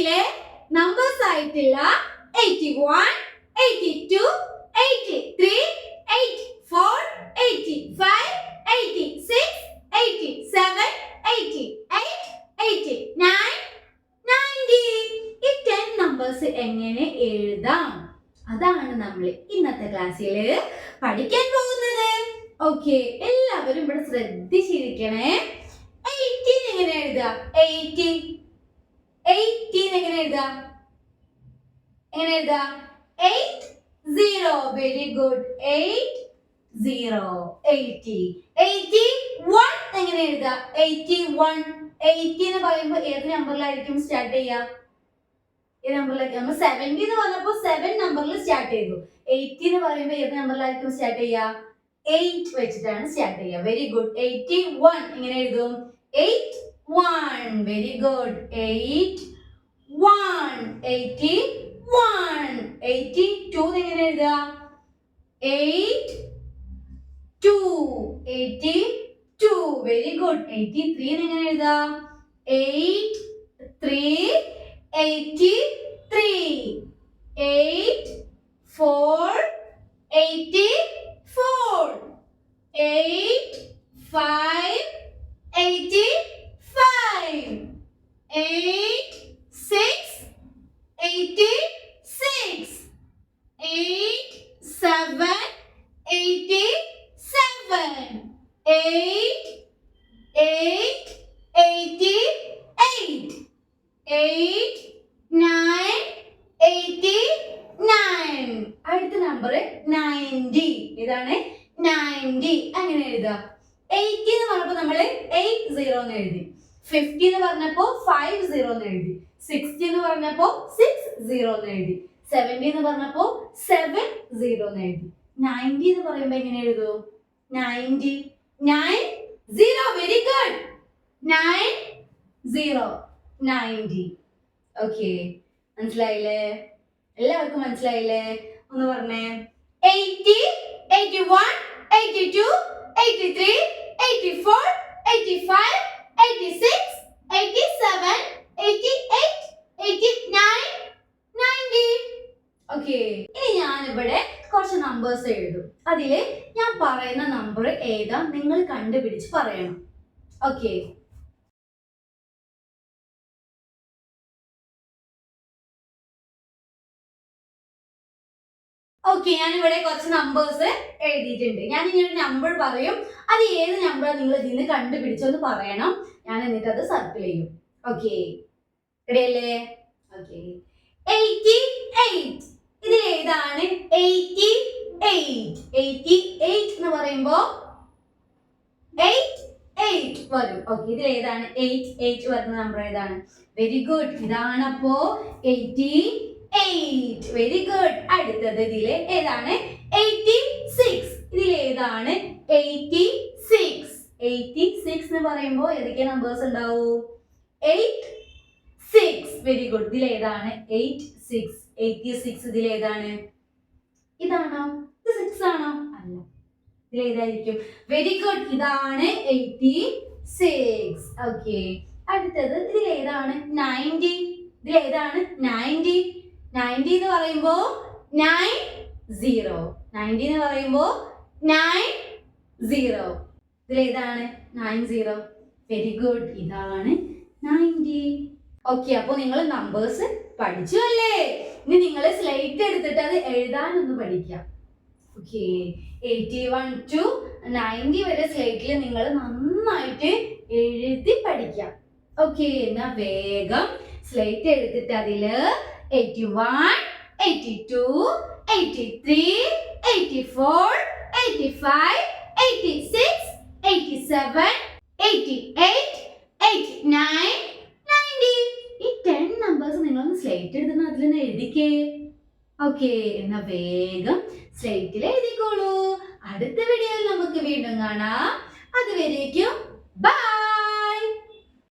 ക്ലാസ്സിലെ നമ്പേഴ്സ് ആയിട്ടുള്ള 81, 82, 83, 84, 85, 86, 87, 88, 89, 90 ഈ 10 നമ്പേഴ്സ് എങ്ങനെ എഴുതാം അതാണ് നമ്മൾ ഇന്നത്തെ ക്ലാസ്സിൽ പഠിക്കാൻ പോകുന്നത്. ഓക്കെ, എല്ലാവരും ഇവിടെ ശ്രദ്ധിച്ചിരിക്കണേ. 18 എങ്ങനെ എഴുതുക? 18 എങ്ങനെ എഴുതുക? 80. Very good. 80. 81 എങ്ങനെ എഴുതുക? 81. 80 എന്ന് പറയുമ്പോൾ ഏത് നമ്പറിലായിരിക്കും സ്റ്റാർട്ട് ചെയ്യുക? ഏത് നമ്പറിലേക്ക്? നമ്മൾ 70 എന്ന് പറഞ്ഞപ്പോൾ 7 നമ്പറിൽ സ്റ്റാർട്ട് ചെയ്തു. 80 എന്ന് പറയുമ്പോൾ ഏത് നമ്പറിലായിരിക്കും സ്റ്റാർട്ട് ചെയ്യുക? 8 വെച്ചിട്ടാണ് സ്റ്റാർട്ട് ചെയ്യുക. Very good. 81 എങ്ങനെ എഴുതും? 81. Very good. 81. 81. 82 എങ്ങനെ എഴുതുക? 82. 82. Very good. 83 എങ്ങനെ എഴുതുക? 83. 83. 84. 84. 85. 85. 86. 86. 87. 87. 88. 88. 89. 89. അടുത്ത നമ്പർ 90. ഇതാണ് 90. അങ്ങനെ എഴുതുക. 80 എന്ന് പറഞ്ഞപ്പോൾ നമ്മൾ 80 എന്ന് എഴുതി. 50 എന്ന് പറഞ്ഞപ്പോൾ 50 എന്ന് എഴുതി. 60 എന്ന് പറഞ്ഞപ്പോൾ 60 എന്ന് എഴുതി. 70 എന്ന് പറഞ്ഞപ്പോൾ 70 എന്ന് എഴുതി. 90 എന്ന് പറയുമ്പോൾ എങ്ങനെ എഴുതും? 90. 90. Very good. 90. ഓക്കെ, മനസ്സിലായില്ലേ? എല്ലാവർക്കും മനസ്സിലായില്ലേ? ഒന്ന് പറഞ്ഞേ. 80, 81, 82, 83, 84, 85, 86, 87, 88, 89, 90. ഓക്കെ, ഇനി ഞാൻ ഇവിടെ കുറച്ച് നമ്പേഴ്സ് എഴുതും. അതില് ഞാൻ പറയുന്ന നമ്പർ ഏതാ നിങ്ങൾ കണ്ടുപിടിച്ച് പറയണം. ഓക്കെ, ഞാനിവിടെ കുറച്ച് നമ്പേഴ്സ് എഴുതിയിട്ടുണ്ട്. ഞാൻ ഇനി ഒരു നമ്പർ പറയും, അത് ഏത് നമ്പറാണ് നിങ്ങൾ ഇതിൽ നിന്ന് കണ്ടുപിടിച്ചോന്ന് പറയണം. ഞാൻ എന്നിട്ട് അത് സർക്കിൾ ചെയ്യും. ഓക്കെ, റെഡിയല്ലേ? ഓക്കെ, 88. ഇതിൽ ഏതാണ് 88? 88 എന്ന് പറയുമ്പോ 8 വരും. ഓക്കെ, ഇതിൽ ഏതാണ് 8 വരുന്ന നമ്പർ ഏതാണ്? Very good. ഇതാണ് അപ്പോ 88. Very good. അടുത്തത് ഇതില് ഏതാണ്? 86. ഇതിൽ ഏതാണ് 86? 86 എന്ന് പറയുമ്പോൾ ഏതൊക്കെ നമ്പേഴ്സ് ഉണ്ടാവൂ? 8, 6. Very good. ഇതിൽ ഏതാണ് 86? 86 ഇതിൽ ഏതാണ്? ഇതാണോ? ഇത് 6 ആണോ? അല്ല, ഇതിൽ ഏതായിരിക്കും? Very good. ഇതാണ് 86. ഓക്കെ, അടുത്തത് ഇതിൽ ഏതാണ് 90? ഇതിൽ ഏതാണ് 90? 90 എന്ന് പറയുമ്പോ 90. 90 എന്ന് പറയുമ്പോ 90. ഇതിലേതാണ് 90? Very good. ഇതാണ് 90. ഓക്കെ, അപ്പൊ നിങ്ങൾ നമ്പേഴ്സ് പഠിച്ചു അല്ലേ? ഇനി നിങ്ങൾ സ്ലേറ്റ് എടുത്തിട്ട് അത് എഴുതാനൊന്ന് പഠിക്കാം. ഓക്കെ, 81 to 90 വരെ സ്ലേറ്റിൽ നിങ്ങൾ നന്നായിട്ട് എഴുതി പഠിക്കാം. ഓക്കെ, എന്നാ വേഗം സ്ലേറ്റ് എടുത്തിട്ട് അതില് 81, 82, 83, 84, 85, 86, 87, 88, 89, 90. ഈ 10 നമ്പേഴ്സ് നിങ്ങളൊന്ന് സ്ലേറ്റ് എടുത്തുന്ന അതിലൊന്ന് എഴുതിക്കേ. ഓക്കെ, എന്നാ വേഗം സ്ലേറ്റിൽ എഴുതിക്കോളൂ. അടുത്ത വീഡിയോയിൽ നമുക്ക് വീണ്ടും കാണാം. അതുവരേക്കും ബൈ.